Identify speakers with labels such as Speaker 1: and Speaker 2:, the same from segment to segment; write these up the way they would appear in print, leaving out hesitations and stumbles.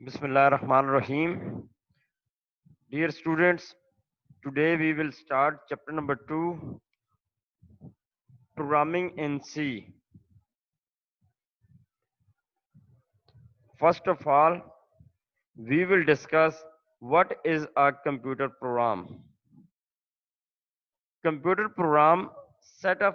Speaker 1: Bismillah ar-Rahman ar-Rahim. Dear students, today we will start chapter number 2, Programming in C. First of all, we will discuss what is a computer program. Computer program set of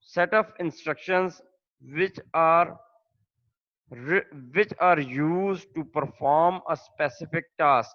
Speaker 1: set of instructions which are used to perform a specific task.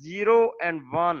Speaker 1: 0 and 1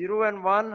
Speaker 1: 0 and 1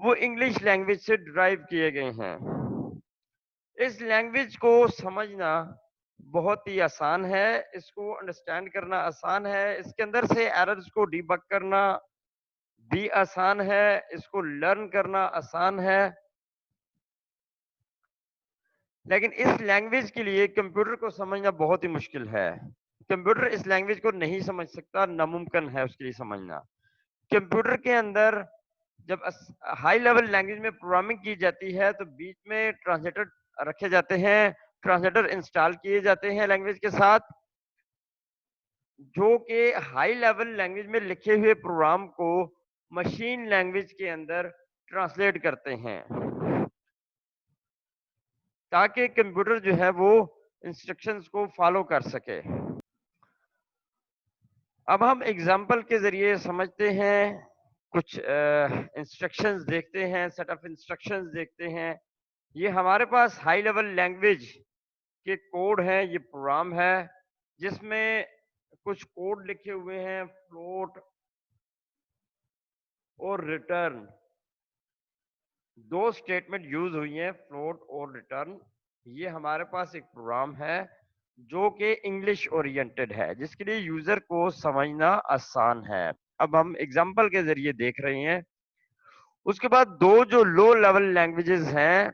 Speaker 1: وہ English language سے drive کیے گئے ہیں. اس language کو سمجھنا بہت ہی آسان ہے، اس کو انڈرسٹینڈ کرنا آسان ہے، اس کے اندر سے ایررز کو ڈی بگ کرنا بھی آسان ہے، اس کو لرن کرنا آسان ہے. لیکن اس لینگویج کے لیے کمپیوٹر کو سمجھنا بہت ہی مشکل ہے. کمپیوٹر اس لینگویج کو نہیں سمجھ سکتا، ناممکن ہے اس کے لیے سمجھنا. کمپیوٹر کے اندر جب ہائی لیول لینگویج میں پروگرامنگ کی جاتی ہے تو بیچ میں ٹرانسلیٹر رکھے جاتے ہیں، ٹرانسلیٹر انسٹال کیے جاتے ہیں لینگویج کے ساتھ، جو کہ ہائی لیول لینگویج میں لکھے ہوئے پروگرام کو مشین لینگویج کے اندر ٹرانسلیٹ کرتے ہیں تاکہ کمپیوٹر جو ہے وہ انسٹرکشنز کو فالو کر سکے. اب ہم اگزامپل کے ذریعے سمجھتے ہیں، کچھ انسٹرکشنز دیکھتے ہیں، سیٹ آف انسٹرکشنز دیکھتے ہیں. یہ ہمارے پاس ہائی لیول لینگویج کے کوڈ ہیں، یہ پروگرام ہے جس میں کچھ کوڈ لکھے ہوئے ہیں، فلوٹ اور ریٹرن. دو اسٹیٹمنٹ یوز ہوئی ہیں، فلوٹ اور ریٹرن. یہ ہمارے پاس ایک پروگرام ہے جو کہ انگلش اورینٹڈ ہے، جس کے لیے یوزر کو سمجھنا آسان ہے. اب ہم اگزامپل کے ذریعے دیکھ رہے ہیں. اس کے بعد دو جو لو لیول لینگویجز ہیں،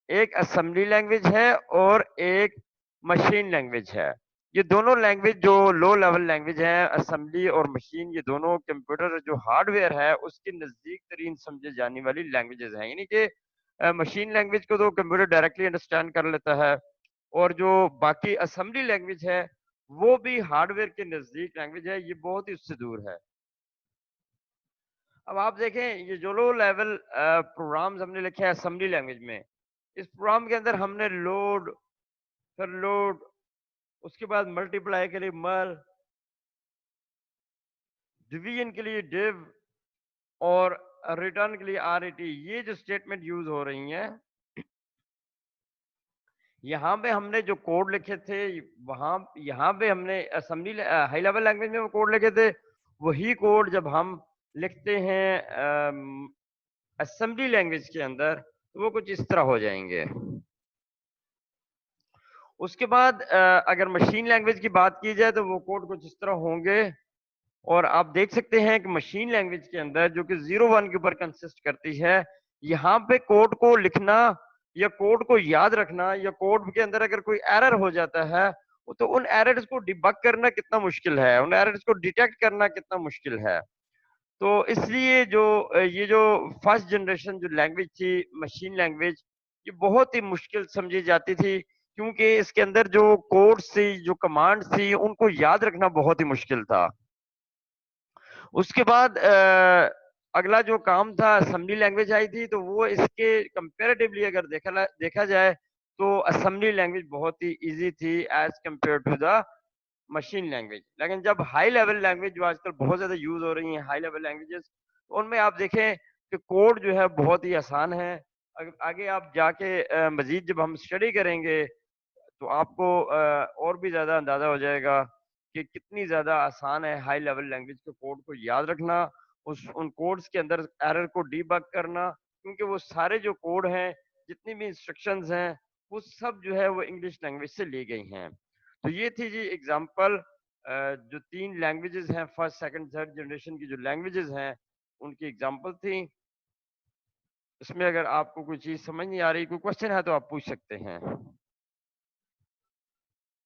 Speaker 1: ایک اسمبلی لینگویج ہے اور ایک مشین لینگویج ہے. یہ دونوں لینگویج جو لو لیول لینگویج ہیں، اسمبلی اور مشین، یہ دونوں کمپیوٹر جو ہارڈ ویئر ہے اس کے نزدیک ترین سمجھے جانے والی لینگویجز ہیں. یعنی کہ مشین لینگویج کو تو کمپیوٹر ڈائریکٹلی انڈرسٹینڈ کر لیتا ہے، اور جو باقی اسمبلی لینگویج ہے وہ بھی ہارڈ ویئر کے نزدیک لینگویج ہے، یہ بہت ہی اس سے دور ہے. اب آپ دیکھیں یہ جو لو لیول پروگرامز ہم نے لکھے ہیں اسمبلی لینگویج میں، اس پروگرام کے اندر ہم نے لوڈ، پھر لوڈ، اس کے بعد ملٹیپلائی کے لیے مل، ڈویژن کے لیے ڈیو اور ریٹرن کے لیے آر ای ٹی، یہ جو اسٹیٹمنٹ یوز ہو رہی ہیں. یہاں پہ ہم نے جو کوڈ لکھے تھے، یہاں پہ ہم نے اسمبلی ہائی لیول لینگویج میں وہ کوڈ لکھے تھے، وہی کوڈ جب ہم لکھتے ہیں اسمبلی لینگویج کے اندر تو وہ کچھ اس طرح ہو جائیں گے. اس کے بعد اگر مشین لینگویج کی بات کی جائے تو وہ کوڈ کچھ اس طرح ہوں گے. اور آپ دیکھ سکتے ہیں کہ مشین لینگویج کے اندر جو کہ 0 1 کے اوپر کنسسٹ کرتی ہے، یہاں پہ کوڈ کو لکھنا یا کوڈ کو یاد رکھنا یا کوڈ کے اندر اگر کوئی ایرر ہو جاتا ہے تو ان ایررز کو ڈیبگ کرنا کتنا مشکل ہے، ان ایررز کو ڈیٹیکٹ کرنا کتنا مشکل ہے. تو اس لیے جو یہ جو فرسٹ جنریشن جو لینگویج تھی مشین لینگویج، یہ بہت ہی مشکل سمجھی جاتی تھی، کیونکہ اس کے اندر جو کوڈز تھی، جو کمانڈز تھی، ان کو یاد رکھنا بہت ہی مشکل تھا. اس کے بعد اگلا جو کام تھا، اسمبلی لینگویج آئی تھی، تو وہ اس کے کمپیریٹیولی اگر دیکھا جائے تو اسمبلی لینگویج بہت ہی ایزی تھی as compare to the machine language. لیکن جب ہائی لیول لینگویج جو آج کل بہت زیادہ یوز ہو رہی ہیں، ہائی لیول لینگویجز، ان میں آپ دیکھیں کہ کوڈ جو ہے بہت ہی آسان ہے. آگے آپ جا کے مزید جب ہم اسٹڈی کریں گے تو آپ کو اور بھی زیادہ اندازہ ہو جائے گا کہ کتنی زیادہ آسان ہے ہائی لیول لینگویج کے کوڈ کو یاد رکھنا، ان کوڈز کے اندر ایرر کو ڈی بگ کرنا، کیونکہ وہ سارے جو کوڈ ہیں، جتنی بھی انسٹرکشنز ہیں، وہ سب جو ہے وہ انگلش لینگویج سے لی گئی ہیں. تو یہ تھی جی اگزامپل، جو 3 لینگویجز ہیں، فرسٹ سیکنڈ تھرڈ جنریشن کی جو لینگویجز ہیں ان کی اگزامپل تھی. اس میں اگر آپ کو کوئی چیز سمجھ نہیں آ رہی، کوئی کوشچن ہے تو آپ پوچھ سکتے ہیں.